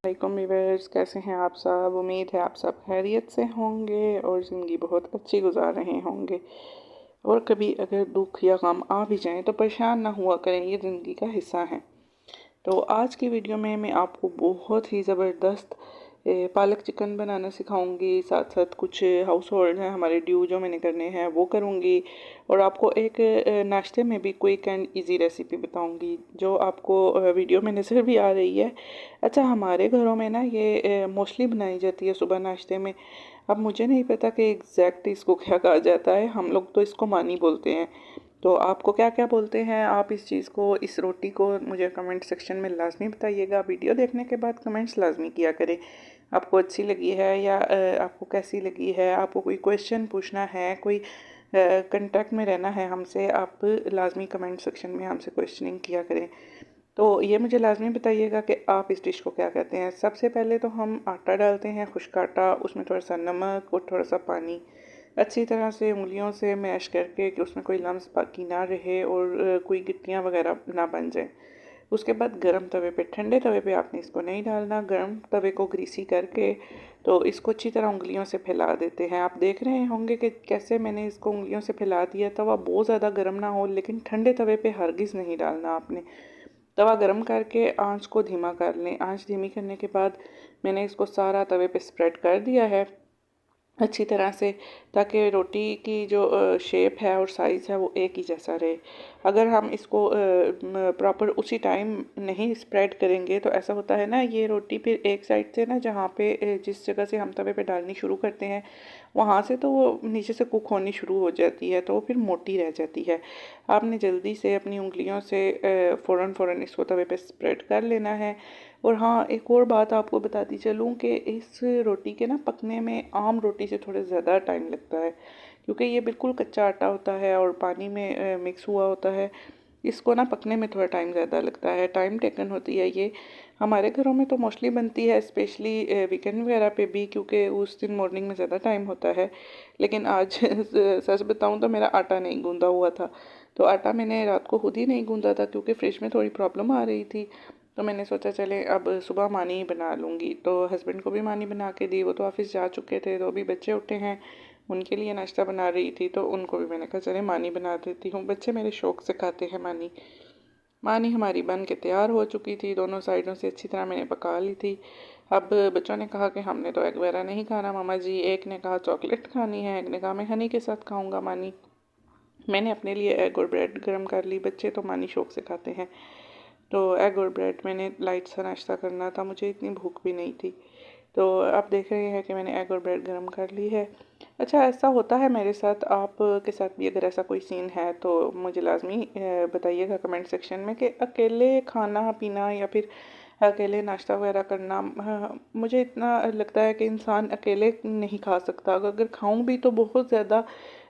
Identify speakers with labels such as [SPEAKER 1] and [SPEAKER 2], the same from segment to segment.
[SPEAKER 1] वालेकुम व्यूअर्स, कैसे हैं आप सब। उम्मीद है आप सब खैरियत से होंगे और ज़िंदगी बहुत अच्छी गुजार रहे होंगे। और कभी अगर दुख या गम आ भी जाए तो परेशान ना हुआ करें, ये ज़िंदगी का हिस्सा है। तो आज की वीडियो में मैं आपको बहुत ही ज़बरदस्त पालक चिकन बनाना सिखाऊंगी। साथ साथ कुछ हाउस होल्ड हैं हमारे ड्यू जो मैंने करने हैं वो करूंगी। और आपको एक नाश्ते में भी क्विक एंड इजी रेसिपी बताऊंगी जो आपको वीडियो में नज़र भी आ रही है। अच्छा, हमारे घरों में ना ये मोस्टली बनाई जाती है सुबह नाश्ते में। अब मुझे नहीं पता कि एग्जैक्ट इसको क्या कहा जाता है, हम लोग तो इसको मानी बोलते हैं। तो आपको क्या क्या बोलते हैं आप इस चीज़ को, इस रोटी को, मुझे कमेंट सेक्शन में लाजमी बताइएगा। वीडियो देखने के बाद कमेंट्स लाजमी किया करें आपको अच्छी लगी है या आपको कैसी लगी है। आपको कोई क्वेश्चन पूछना है, कोई कांटेक्ट में रहना है हमसे, आप लाजमी कमेंट सेक्शन में हमसे क्वेश्चनिंग किया करें। तो ये मुझे लाजमी बताइएगा कि आप इस डिश को क्या कहते हैं। सबसे पहले तो हम आटा डालते हैं, खुश्क आटा, उसमें थोड़ा सा नमक और थोड़ा सा पानी, अच्छी तरह से उंगलियों से मैश करके कि उसमें कोई लम्स बाकी ना रहे और कोई गिट्टियाँ वगैरह ना बन जाए। उसके बाद गरम तवे पे, ठंडे तवे पे आपने इसको नहीं डालना, गरम तवे को ग्रीसी करके तो इसको अच्छी तरह उंगलियों से फैला देते हैं। आप देख रहे होंगे कि कैसे मैंने इसको उंगलियों से फैला दिया। तवा बहुत ज़्यादा गर्म ना हो, लेकिन ठंडे तवे पे हरगिज़ नहीं डालना आपने। तवा गरम करके आंच को धीमा कर लें। आंच धीमी करने के बाद मैंने इसको सारा तवे पे स्प्रेड कर दिया है अच्छी तरह से, ताकि रोटी की जो शेप है और साइज़ है वो एक ही जैसा रहे। अगर हम इसको प्रॉपर उसी टाइम नहीं स्प्रेड करेंगे तो ऐसा होता है ना, ये रोटी फिर एक साइड से ना, जहाँ पे जिस जगह से हम तवे पे डालनी शुरू करते हैं वहाँ से तो वो नीचे से कुक होनी शुरू हो जाती है, तो वो फिर मोटी रह जाती है। आपने जल्दी से अपनी उंगलियों से फ़ौरन इसको तवे पे स्प्रेड कर लेना है। और हाँ, एक और बात आपको बताती चलूँ कि इस रोटी के ना पकने में आम रोटी से थोड़ा ज़्यादा टाइम लगता है, क्योंकि ये बिल्कुल कच्चा आटा होता है और पानी में मिक्स हुआ होता है। इसको ना पकने में थोड़ा टाइम ज़्यादा लगता है, टाइम टेकन होती है ये। हमारे घरों में तो मोस्टली बनती है, स्पेशली वीकेंड वगैरह पे भी, क्योंकि उस दिन मॉर्निंग में ज़्यादा टाइम होता है। लेकिन आज सच बताऊँ तो मेरा आटा नहीं गूंदा हुआ था, तो आटा मैंने रात को खुद ही नहीं गूंदा था क्योंकि फ्रिज में थोड़ी प्रॉब्लम आ रही थी। तो मैंने सोचा चले अब सुबह मानी ही बना लूँगी। तो हस्बैंड को भी मानी बना के दी, वो तो ऑफिस जा चुके थे। तो अभी बच्चे उठे हैं, उनके लिए नाश्ता बना रही थी, तो उनको भी मैंने कहा चले मानी बना देती हूँ। बच्चे मेरे शौक़ से खाते हैं मानी। मानी हमारी बन के तैयार हो चुकी थी, दोनों साइडों से अच्छी तरह मैंने पका ली थी। अब बच्चों ने कहा कि हमने तो एग वगैरह नहीं खाना मामा जी। एक ने कहा चॉकलेट खानी है, एक ने कहा मैं हनी के साथ खाऊंगा मानी। मैंने अपने लिए एग और ब्रेड गर्म कर ली, बच्चे तो मानी शौक़ से खाते हैं। तो एग और ब्रेड मैंने लाइट सा नाश्ता करना था, मुझे इतनी भूख भी नहीं थी। तो आप देख रहे हैं कि मैंने एग और ब्रेड गर्म कर ली है। अच्छा, ऐसा होता है मेरे साथ, आप के साथ भी अगर ऐसा कोई सीन है तो मुझे लाजमी बताइएगा कमेंट सेक्शन में कि अकेले खाना पीना या फिर अकेले नाश्ता वगैरह करना, मुझे इतना लगता है कि इंसान अकेले नहीं खा सकता। अगर खाऊं भी तो बहुत ज़्यादा,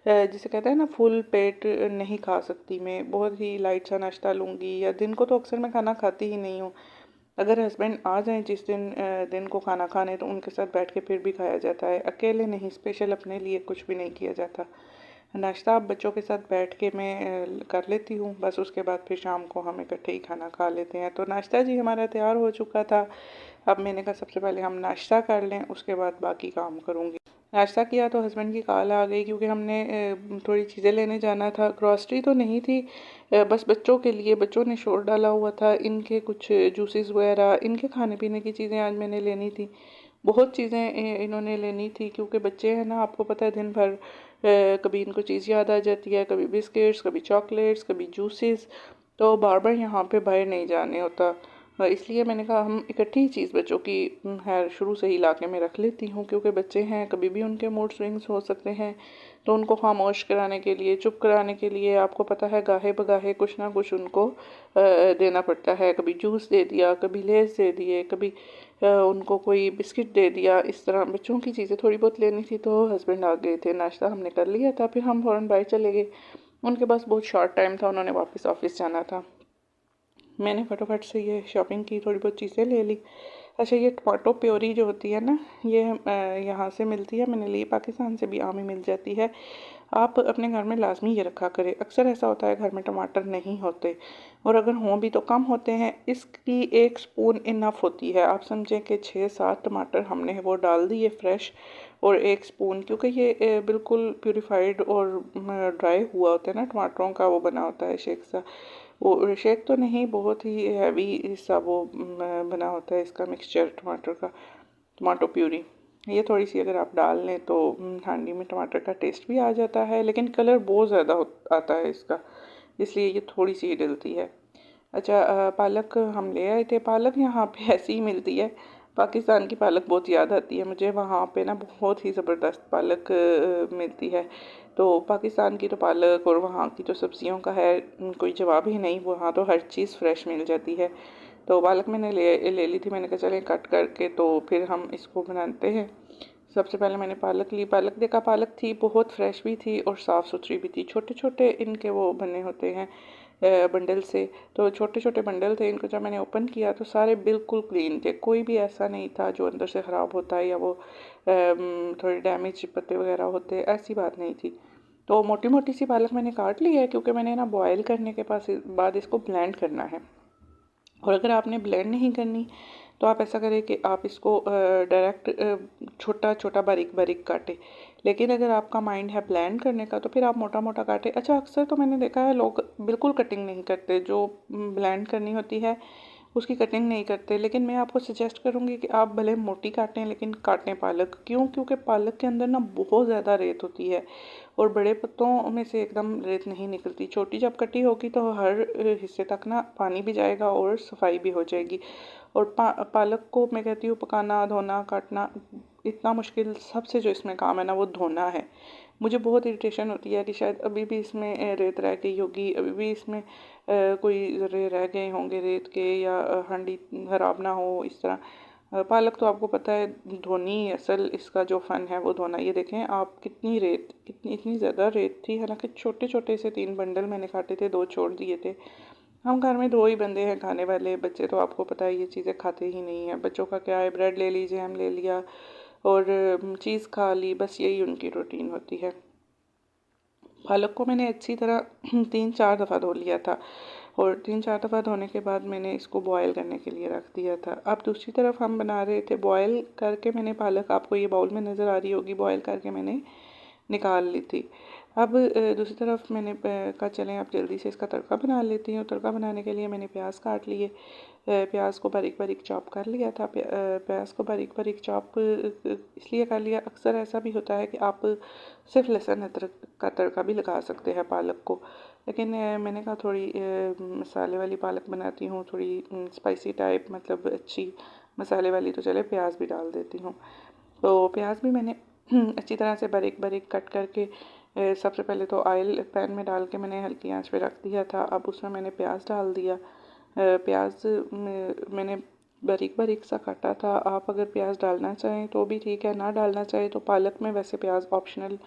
[SPEAKER 1] जिसे कहते हैं ना, फुल पेट नहीं खा सकती मैं। बहुत ही लाइट सा नाश्ता लूँगी, या दिन को तो अक्सर मैं खाना खाती ही नहीं हूँ। अगर हस्बैंड आ जाएं जिस दिन को खाना खाने, तो उनके साथ बैठ के फिर भी खाया जाता है, अकेले नहीं। स्पेशल अपने लिए कुछ भी नहीं किया जाता। नाश्ता अब बच्चों के साथ बैठ के मैं कर लेती हूँ, बस उसके बाद फिर शाम को हम इकट्ठे ही खाना खा लेते हैं। तो नाश्ता जी हमारा तैयार हो चुका था। अब मैंने कहा सबसे पहले हम नाश्ता कर लें, उसके बाद बाकी काम करूँगी। नाश्ता किया तो हस्बैंड की कॉल आ गई, क्योंकि हमने थोड़ी चीज़ें लेने जाना था। ग्रॉसरी तो नहीं थी, बस बच्चों के लिए, बच्चों ने शोर डाला हुआ था, इनके कुछ जूसेस वगैरह, इनके खाने पीने की चीज़ें आज मैंने लेनी थी। बहुत चीज़ें इन्होंने लेनी थी, क्योंकि बच्चे हैं ना, आपको पता है, दिन भर कभी इनको चीज़ याद आ जाती है, कभी बिस्किट्स, कभी चॉकलेट्स, कभी जूसेस। तो बार बार यहाँ पे बाहर नहीं जाने होता। इसलिए मैंने कहा हम इकट्ठी ही चीज़ बच्चों की है शुरू से ही ला के मैं रख लेती हूँ, क्योंकि बच्चे हैं, कभी भी उनके मूड स्विंग्स हो सकते हैं। तो उनको खामोश कराने के लिए, चुप कराने के लिए, आपको पता है, गाहे बगाहे कुछ ना कुछ उनको देना पड़ता है। कभी जूस दे दिया, कभी लेस दे दिए, कभी उनको कोई बिस्किट दे दिया। इस तरह बच्चों की चीज़ें थोड़ी बहुत लेनी थी। तो हस्बैंड आ गए थे, नाश्ता हमने कर लिया था, फिर हम फ़ौरन बाहर चले गए। उनके पास बहुत शॉर्ट टाइम था, उन्होंने वापस ऑफिस जाना था। मैंने फटाफट से ये शॉपिंग की, थोड़ी बहुत चीज़ें ले ली। अच्छा, ये टमाटो प्योरी जो होती है ना, ये यहाँ से मिलती है, मैंने ली, पाकिस्तान से भी आम ही मिल जाती है। आप अपने घर में लाजमी ये रखा करें। अक्सर ऐसा होता है घर में टमाटर नहीं होते, और अगर हों भी तो कम होते हैं। इसकी 1 स्पून इनफ होती है। आप समझें कि 6-7 टमाटर हमने वो डाल दिए फ्रेश, और 1 स्पून, क्योंकि ये बिल्कुल प्यूरिफाइड और ड्राई हुआ होता है ना टमाटरों का, वो बना होता है शेक सा। वो शेक तो नहीं, बहुत ही हैवी सा वो बना होता है इसका मिक्सचर टमाटर का, टमाटो प्यूरी। ये थोड़ी सी अगर आप डाल लें तो हांडी में टमाटर का टेस्ट भी आ जाता है, लेकिन कलर बहुत ज़्यादा आता है इसका, इसलिए ये थोड़ी सी ही डलती है। अच्छा, पालक हम ले आए थे। पालक यहाँ पे ऐसी ही मिलती है। पाकिस्तान की पालक बहुत याद आती है मुझे। वहाँ पे ना बहुत ही ज़बरदस्त पालक मिलती है। तो पाकिस्तान की तो पालक और वहाँ की तो सब्जियों का है कोई जवाब ही नहीं। वहाँ तो हर चीज़ फ्रेश मिल जाती है। तो पालक मैंने ले ली थी। मैंने कहा चलें कट करके तो फिर हम इसको बनाते हैं। सबसे पहले मैंने पालक ली। पालक देखा, पालक थी बहुत फ्रेश भी थी और साफ़ सुथरी भी थी। छोटे छोटे इनके वो बने होते हैं बंडल से। तो छोटे छोटे बंडल थे। इनको जब मैंने ओपन किया तो सारे बिल्कुल क्लीन थे। कोई भी ऐसा नहीं था जो अंदर से ख़राब होता है या वो थोड़े डैमेज पत्ते वगैरह होते, ऐसी बात नहीं थी। तो मोटी मोटी सी पालक मैंने काट ली है, क्योंकि मैंने ना बॉयल करने के बाद इसको ब्लेंड करना है। और अगर आपने ब्लेंड नहीं करनी तो आप ऐसा करें कि आप इसको डायरेक्ट छोटा छोटा बारीक बारीक काटें। लेकिन अगर आपका माइंड है ब्लेंड करने का तो फिर आप मोटा मोटा काटें। अच्छा, अक्सर तो मैंने देखा है लोग बिल्कुल कटिंग नहीं करते, जो ब्लेंड करनी होती है उसकी कटिंग नहीं करते। लेकिन मैं आपको सजेस्ट करूँगी कि आप भले मोटी काटें लेकिन काटें पालक। क्यों? क्योंकि पालक के अंदर ना बहुत ज़्यादा रेत होती है और बड़े पत्तों में से एकदम रेत नहीं निकलती। छोटी जब कटी होगी तो हर हिस्से तक ना पानी भी जाएगा और सफाई भी हो जाएगी। और पालक को मैं कहती हूँ पकाना, धोना, काटना इतना मुश्किल सबसे जो इसमें काम है ना वो धोना है। मुझे बहुत इरिटेशन होती है कि शायद अभी भी इसमें रेत रह गई होगी, अभी भी इसमें कोई ज़र्रे रह गए होंगे रेत के, या हांडी ख़राब ना हो इस तरह। पालक तो आपको पता है धोनी, असल इसका जो फ़न है वो धोना। ये देखें आप कितनी रेत, कितनी इतनी ज़्यादा रेत थी। हालांकि छोटे छोटे से 3 बंडल मैंने काटे थे, 2 छोड़ दिए थे। हम घर में 2 ही बंदे हैं खाने वाले। बच्चे तो आपको पता है ये चीज़ें खाते ही नहीं हैं। बच्चों का क्या है, ब्रेड ले लीजिए, हम ले लिया और चीज़ खा ली, बस यही उनकी रूटीन होती है। पालक को मैंने अच्छी तरह 3-4 दफ़ा धो लिया था, और 3-4 दफ़ा धोने के बाद मैंने इसको बॉयल करने के लिए रख दिया था। अब दूसरी तरफ हम बना रहे थे। बॉयल करके मैंने पालक, आपको ये बाउल में नज़र आ रही होगी, बॉयल करके मैंने निकाल ली थी। अब दूसरी तरफ मैंने कहा चलें अब जल्दी से इसका तड़का बना लेती हूँ। तड़का बनाने के लिए मैंने प्याज काट लिए। प्याज को बारीक बारीक चॉप कर लिया था। प्याज को बारीक बारीक चॉप इसलिए कर लिया, अक्सर ऐसा भी होता है कि आप सिर्फ लहसुन अदरक का तड़का भी लगा सकते हैं पालक को। लेकिन मैंने कहा थोड़ी मसाले वाली पालक बनाती हूँ, थोड़ी स्पाइसी टाइप, मतलब अच्छी मसाले वाली, तो चले प्याज भी डाल देती हूँ। तो प्याज भी मैंने अच्छी तरह से बारीक बारीक कट करके सबसे पहले तो ऑयल पैन में डाल के मैंने हल्की आंच पे रख दिया था। अब उसमें मैंने प्याज डाल दिया। प्याज मैंने बारीक बारीक सा काटा था। आप अगर प्याज डालना चाहें तो भी ठीक है, ना डालना चाहें तो पालक में वैसे प्याज ऑप्शनल,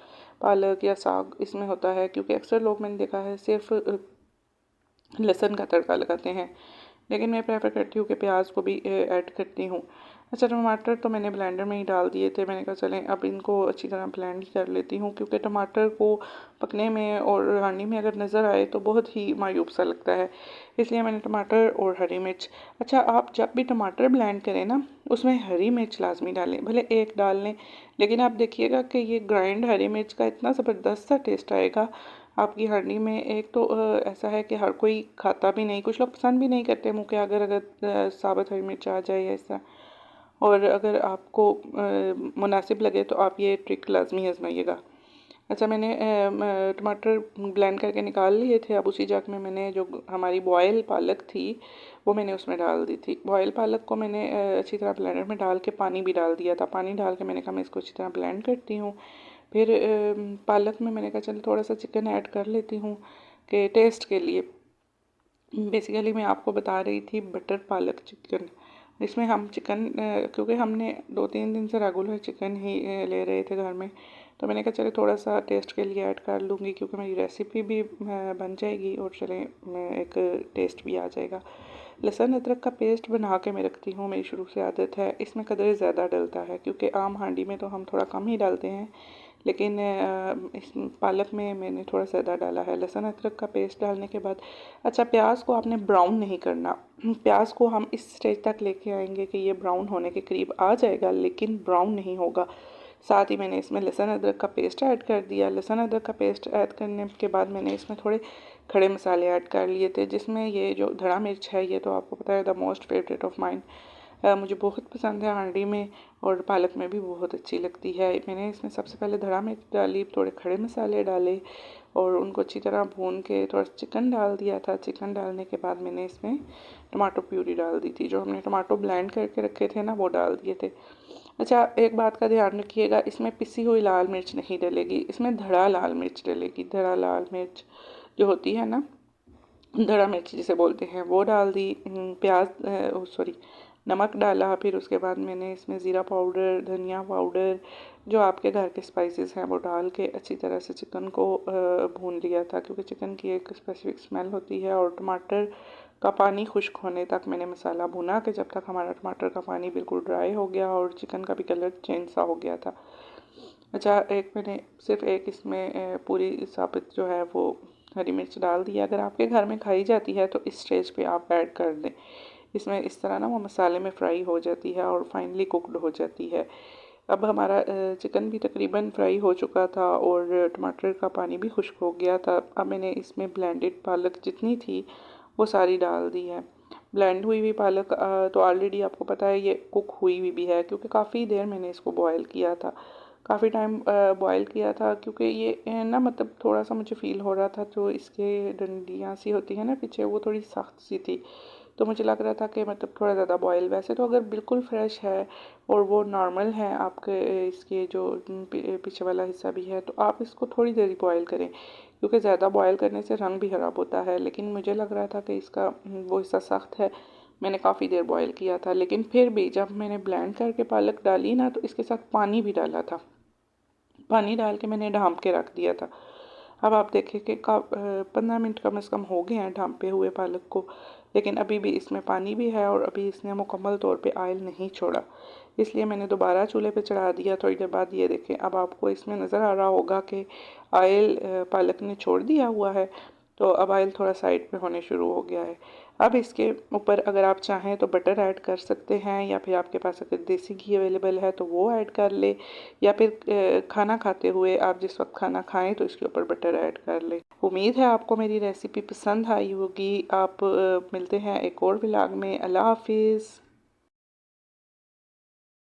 [SPEAKER 1] पालक या साग इसमें होता है, क्योंकि अक्सर लोग मैंने देखा है सिर्फ लहसुन का तड़का लगाते हैं। लेकिन मैं प्रेफर करती हूँ कि प्याज को भी ऐड करती हूँ। अच्छा, टमाटर तो मैंने ब्लेंडर में ही डाल दिए थे। मैंने कहा चलें अब इनको अच्छी तरह ब्लेंड कर लेती हूँ, क्योंकि टमाटर को पकने में और हांडी में अगर नज़र आए तो बहुत ही मायूब सा लगता है। इसलिए मैंने टमाटर और हरी मिर्च, अच्छा आप जब भी टमाटर ब्लेंड करें ना उसमें हरी मिर्च लाजमी डालें, भले एक डाल लें, लेकिन आप देखिएगा कि ये ग्राइंड हरी मिर्च का इतना ज़बरदस्त सा टेस्ट आएगा आपकी हांडी में। एक तो ऐसा है कि हर कोई खाता भी नहीं, कुछ लोग पसंद भी नहीं करते मुँह के अगर साबुत हरी मिर्च आ जाए ऐसा। और अगर आपको मुनासिब लगे तो आप ये ट्रिक लाजमी आजमाइएगा। अच्छा, मैंने टमाटर ब्लेंड करके निकाल लिए थे। अब उसी जग में मैंने जो हमारी बॉयल पालक थी वो मैंने उसमें डाल दी थी। बॉयल पालक को मैंने अच्छी तरह ब्लेंडर में डाल के पानी भी डाल दिया था। पानी डाल के मैंने कहा मैं इसको अच्छी तरह ब्लेंड करती हूँ। फिर पालक में मैंने कहा चल थोड़ा सा चिकन ऐड कर लेती हूँ कि टेस्ट के लिए। बेसिकली मैं आपको बता रही थी बटर पालक चिकन। इसमें हम चिकन, क्योंकि हमने 2-3 दिन से रेगुलर चिकन ही ले रहे थे घर में, तो मैंने कहा चले थोड़ा सा टेस्ट के लिए ऐड कर लूँगी, क्योंकि मेरी रेसिपी भी बन जाएगी और चले एक टेस्ट भी आ जाएगा। लहसुन अदरक का पेस्ट बना के मैं रखती हूँ, मेरी शुरू से आदत है। इसमें कदर ज़्यादा डलता है क्योंकि आम हांडी में तो हम थोड़ा कम ही डालते हैं, लेकिन इस पालक में मैंने थोड़ा ज़्यादा डाला है। लहसुन अदरक का पेस्ट डालने के बाद अच्छा, प्याज को आपने ब्राउन नहीं करना। प्याज को हम इस स्टेज तक लेके आएंगे कि ये ब्राउन होने के करीब आ जाएगा, लेकिन ब्राउन नहीं होगा। साथ ही मैंने इसमें लहसुन अदरक का पेस्ट ऐड कर दिया। लहसुन अदरक का पेस्ट ऐड करने के बाद मैंने इसमें थोड़े खड़े मसाले ऐड कर लिए थे, जिसमें ये जो धड़ा मिर्च है ये तो आपको पता है the most favourite of mine. मुझे बहुत पसंद है, हांडी में और पालक में भी बहुत अच्छी लगती है। मैंने इसमें सबसे पहले धड़ा मिर्च डाली, थोड़े खड़े मसाले डाले और उनको अच्छी तरह भून के थोड़ा चिकन डाल दिया था। चिकन डालने के बाद मैंने इसमें टमाटो प्यूरी डाल दी थी। जो हमने टमाटो ब्लेंड करके रखे थे ना, वो डाल दिए थे। अच्छा, एक बात का ध्यान रखिएगा, इसमें पिसी हुई लाल मिर्च नहीं डलेगी, इसमें धड़ा लाल मिर्च डलेगी। धड़ा लाल मिर्च जो होती है ना, धड़ा मिर्च जिसे बोलते हैं, वो डाल दी। प्याज सॉरी नमक डाला। फिर उसके बाद मैंने इसमें ज़ीरा पाउडर, धनिया पाउडर, जो आपके घर के स्पाइसेस हैं वो डाल के अच्छी तरह से चिकन को भून लिया था, क्योंकि चिकन की एक स्पेसिफिक स्मेल होती है। और टमाटर का पानी खुश्क होने तक मैंने मसाला भुना के, जब तक हमारा टमाटर का पानी बिल्कुल ड्राई हो गया और चिकन का भी कलर चेंज सा हो गया था। अच्छा, एक मैंने सिर्फ एक इसमें पूरी साबित जो है वो हरी मिर्च डाल दिया। अगर आपके घर में खाई जाती है तो इस स्टेज पे आप ऐड कर दें। इसमें इस तरह ना वो मसाले में फ्राई हो जाती है और फाइनली कुकड हो जाती है। अब हमारा चिकन भी तकरीबन फ्राई हो चुका था और टमाटर का पानी भी खुश्क हो गया था। अब मैंने इसमें ब्लेंडेड पालक जितनी थी वो सारी डाल दी है। ब्लेंड हुई हुई पालक तो ऑलरेडी आपको पता है ये कुक हुई हुई भी है, क्योंकि काफ़ी देर मैंने इसको बॉयल किया था। काफ़ी टाइम बॉयल किया था, क्योंकि ये ना मतलब थोड़ा सा मुझे फ़ील हो रहा था, जो इसके डंडियाँ सी होती है ना पीछे, वो थोड़ी सख्त सी थी। तो मुझे लग रहा था कि मतलब थोड़ा ज़्यादा बॉयल। वैसे तो अगर बिल्कुल फ्रेश है और वो नॉर्मल है आपके इसके जो पीछे वाला हिस्सा भी है, तो आप इसको थोड़ी देर ही बॉयल करें, क्योंकि ज़्यादा बॉयल करने से रंग भी ख़राब होता है। लेकिन मुझे लग रहा था कि इसका वो हिस्सा सख्त है, मैंने काफ़ी देर बॉयल किया था। लेकिन फिर भी जब मैंने ब्लेंड करके पालक डाली ना, तो इसके साथ पानी भी डाला था। पानी डाल के मैंने ढाँप के रख दिया था। अब आप देखें कि 15 मिनट कम से कम हो गए हैं ढाँपे हुए पालक को, लेकिन अभी भी इसमें पानी भी है और अभी इसने मुकम्मल तौर पे ऑयल नहीं छोड़ा। इसलिए मैंने दोबारा चूल्हे पे चढ़ा दिया। थोड़ी देर बाद ये देखें, अब आपको इसमें नज़र आ रहा होगा कि ऑयल पालक ने छोड़ दिया हुआ है। तो अब ऑयल थोड़ा साइड पे होने शुरू हो गया है। अब इसके ऊपर अगर आप चाहें तो बटर ऐड कर सकते हैं, या फिर आपके पास अगर देसी घी अवेलेबल है तो वो ऐड कर ले, या फिर खाना खाते हुए आप जिस वक्त खाना खाएं तो इसके ऊपर बटर ऐड कर ले। उम्मीद है आपको मेरी रेसिपी पसंद आई होगी। आप मिलते हैं एक और व्लॉग में। अल्लाह हाफिज़।